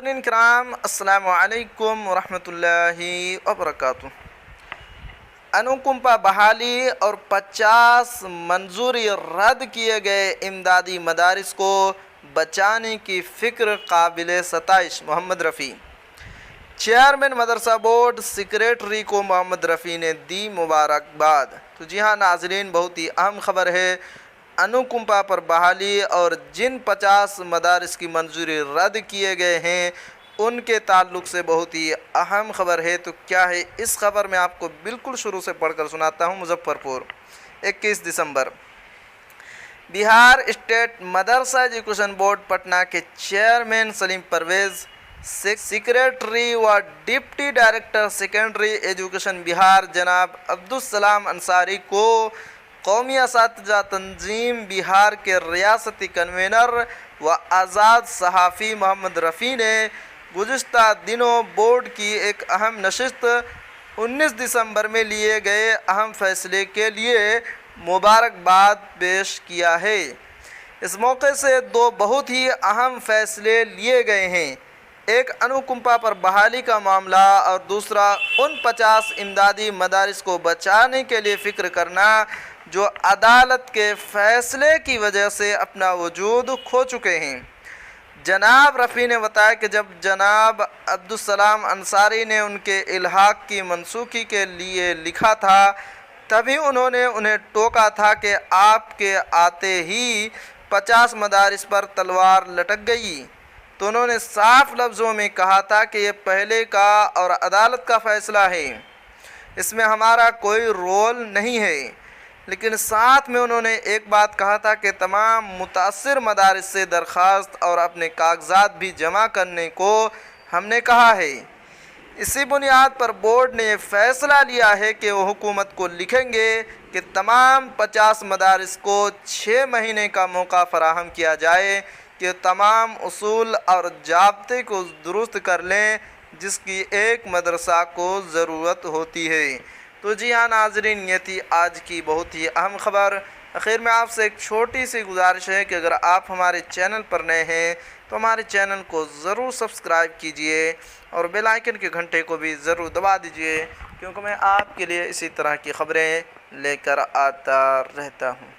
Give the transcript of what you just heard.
नाज़रीन किराम अस्सलामु अलैकुम वरहमतुल्लाहि वबरकातुहू। अनुकंपा बहाली और 50 मंजूरी रद्द किए गए इमदादी मदारिस को बचाने की फ़िक्र काबिल सताइश। मोहम्मद रफ़ी चेयरमैन मदरसा बोर्ड सेक्रेटरी को मोहम्मद रफ़ी ने दी मुबारकबाद। तो जी हाँ नाज़रीन, बहुत ही अहम ख़बर है। अनुकंपा पर बहाली और जिन 50 मदारिस की मंजूरी रद्द किए गए हैं उनके ताल्लुक़ से बहुत ही अहम ख़बर है। तो क्या है इस ख़बर में आपको बिल्कुल शुरू से पढ़कर सुनाता हूँ। मुजफ्फरपुर 21 दिसंबर बिहार स्टेट मदरसा एजुकेशन बोर्ड पटना के चेयरमैन सलीम परवेज़, सेक्रेटरी व deputy director secondary education Bihar जनाब अब्दुल सलाम अंसारी को कौमी असातिज़ा तंजीम बिहार के रियासती कन्वेनर व आज़ाद सहाफ़ी मोहम्मद रफ़ी ने गुज़िश्ता दिनों बोर्ड की एक अहम नशिस्त 19 दिसंबर में लिए गए अहम फ़ैसले के लिए मुबारकबाद पेश किया है। इस मौके से दो बहुत ही अहम फ़ैसले लिए गए हैं, एक अनुकंपा पर बहाली का मामला और दूसरा उन 50 इमदादी मदारिस को बचाने के लिए फ़िक्र करना जो अदालत के फ़ैसले की वजह से अपना वजूद खो चुके हैं। जनाब रफ़ी ने बताया कि जब जनाब अब्दुल सलाम अंसारी ने उनके इल्हाक़ की मनसूखी के लिए लिखा था तभी उन्होंने उन्हें टोका था कि आपके आते ही 50 मदारिस पर तलवार लटक गई। तो उन्होंने साफ लफ्ज़ों में कहा था कि ये पहले का और अदालत का फ़ैसला है, इसमें हमारा कोई रोल नहीं है। लेकिन साथ में उन्होंने एक बात कहा था कि तमाम मुतासिर मदारिस से दरख्वास्त और अपने कागजात भी जमा करने को हमने कहा है। इसी बुनियाद पर बोर्ड ने फ़ैसला लिया है कि वो हुकूमत को लिखेंगे कि तमाम 50 मदारिस को 6 महीने का मौका फ़राहम किया जाए कि तमाम उसूल और ज़ाब्ते को दुरुस्त कर लें जिसकी एक मदरसा को ज़रूरत होती है। तो जी हाँ नाज़रीन, ये थी आज की बहुत ही अहम ख़बर। आखिर में आपसे एक छोटी सी गुजारिश है कि अगर आप हमारे चैनल पर नए हैं तो हमारे चैनल को ज़रूर सब्सक्राइब कीजिए और बेल आइकन के घंटे को भी ज़रूर दबा दीजिए, क्योंकि मैं आपके लिए इसी तरह की ख़बरें लेकर आता रहता हूँ।